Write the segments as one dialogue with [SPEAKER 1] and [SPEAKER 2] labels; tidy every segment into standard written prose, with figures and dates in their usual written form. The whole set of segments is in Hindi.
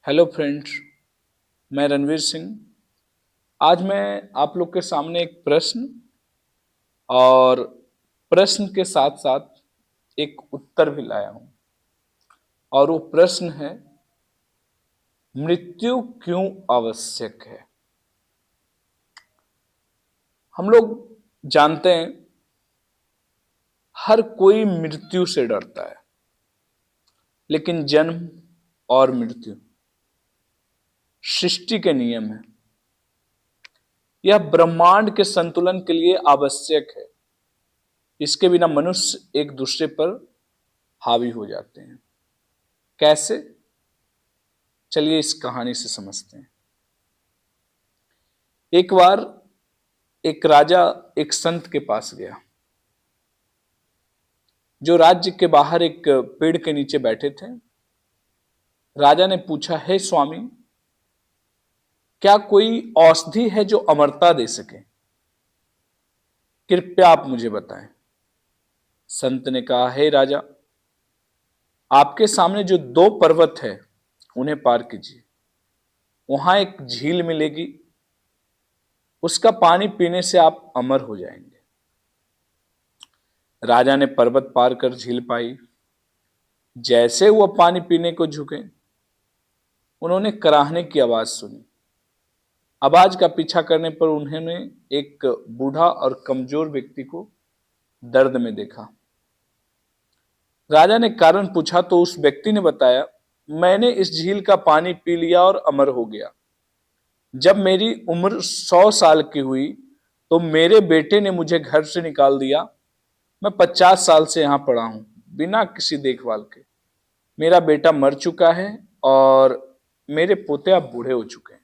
[SPEAKER 1] हेलो फ्रेंड्स, मैं रणवीर सिंह। आज मैं आप लोग के सामने एक प्रश्न और प्रश्न के साथ साथ एक उत्तर भी लाया हूं। और वो प्रश्न है, मृत्यु क्यों आवश्यक है। हम लोग जानते हैं हर कोई मृत्यु से डरता है, लेकिन जन्म और मृत्यु सृष्टि के नियम है। यह ब्रह्मांड के संतुलन के लिए आवश्यक है। इसके बिना मनुष्य एक दूसरे पर हावी हो जाते हैं। कैसे? चलिए इस कहानी से समझते हैं। एक बार एक राजा एक संत के पास गया, जो राज्य के बाहर एक पेड़ के नीचे बैठे थे। राजा ने पूछा, हे स्वामी, क्या कोई औषधि है जो अमरता दे सके? कृपया आप मुझे बताएं। संत ने कहा, हे राजा, आपके सामने जो 2 पर्वत है उन्हें पार कीजिए। वहां एक झील मिलेगी, उसका पानी पीने से आप अमर हो जाएंगे। राजा ने पर्वत पार कर झील पाई। जैसे वह पानी पीने को झुके, उन्होंने कराहने की आवाज सुनी। आवाज का पीछा करने पर उन्होंने एक बूढ़ा और कमजोर व्यक्ति को दर्द में देखा। राजा ने कारण पूछा तो उस व्यक्ति ने बताया, मैंने इस झील का पानी पी लिया और अमर हो गया। जब मेरी उम्र 100 साल की हुई तो मेरे बेटे ने मुझे घर से निकाल दिया। मैं 50 साल से यहां पड़ा हूं, बिना किसी देखभाल के। मेरा बेटा मर चुका है और मेरे पोते अब बूढ़े हो चुके हैं।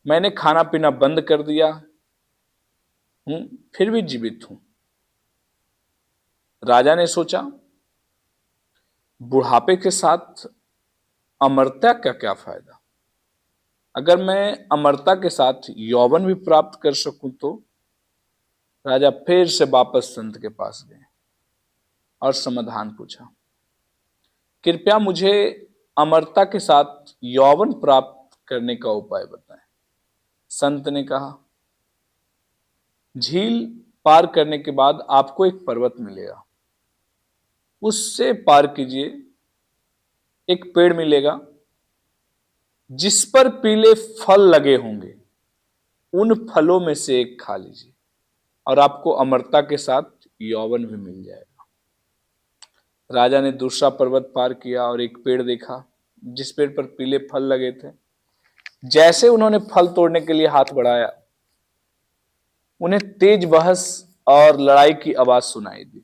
[SPEAKER 1] मैंने खाना पीना बंद कर दिया हूं, फिर भी जीवित हूं। राजा ने सोचा, बुढ़ापे के साथ अमरता का क्या फायदा? अगर मैं अमरता के साथ यौवन भी प्राप्त कर सकूं तो? राजा फिर से वापस संत के पास गए और समाधान पूछा, कृपया मुझे अमरता के साथ यौवन प्राप्त करने का उपाय बताएं। संत ने कहा, झील पार करने के बाद आपको एक पर्वत मिलेगा, उससे पार कीजिए। एक पेड़ मिलेगा जिस पर पीले फल लगे होंगे, उन फलों में से एक खा लीजिए और आपको अमरता के साथ यौवन भी मिल जाएगा। राजा ने दूसरा पर्वत पार किया और एक पेड़ देखा जिस पेड़ पर पीले फल लगे थे। जैसे उन्होंने फल तोड़ने के लिए हाथ बढ़ाया, उन्हें तेज बहस और लड़ाई की आवाज सुनाई दी।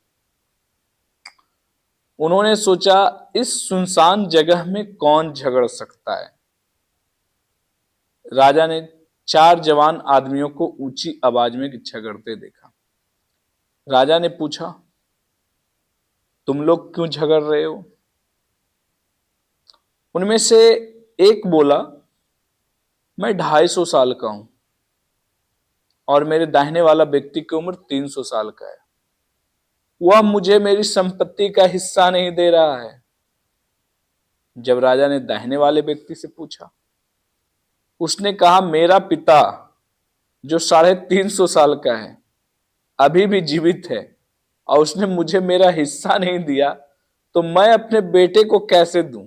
[SPEAKER 1] उन्होंने सोचा, इस सुनसान जगह में कौन झगड़ सकता है। राजा ने 4 जवान आदमियों को ऊंची आवाज में झगड़ते देखा। राजा ने पूछा, तुम लोग क्यों झगड़ रहे हो? उनमें से एक बोला, मैं 250 साल का हूं और मेरे दाहिने वाला व्यक्ति की उम्र 300 साल का है। वह मुझे मेरी संपत्ति का हिस्सा नहीं दे रहा है। जब राजा ने दाहिने वाले व्यक्ति से पूछा, उसने कहा, मेरा पिता जो 350 साल का है अभी भी जीवित है और उसने मुझे मेरा हिस्सा नहीं दिया, तो मैं अपने बेटे को कैसे दूं?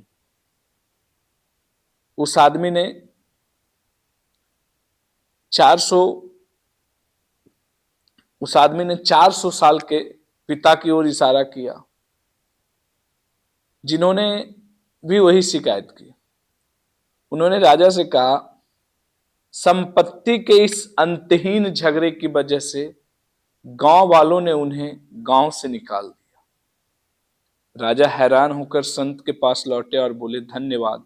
[SPEAKER 1] उस आदमी ने 400 साल के पिता की ओर इशारा किया, जिन्होंने भी वही शिकायत की। उन्होंने राजा से कहा, संपत्ति के इस अंतहीन झगड़े की वजह से गांव वालों ने उन्हें गांव से निकाल दिया। राजा हैरान होकर संत के पास लौटे और बोले, धन्यवाद,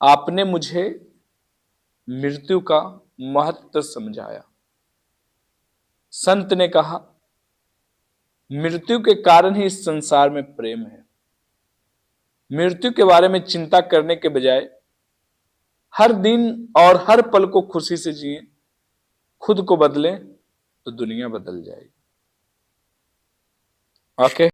[SPEAKER 1] आपने मुझे मृत्यु का महत्व समझाया। संत ने कहा, मृत्यु के कारण ही इस संसार में प्रेम है। मृत्यु के बारे में चिंता करने के बजाय हर दिन और हर पल को खुशी से जिए, खुद को बदलें तो दुनिया बदल जाएगी। ओके।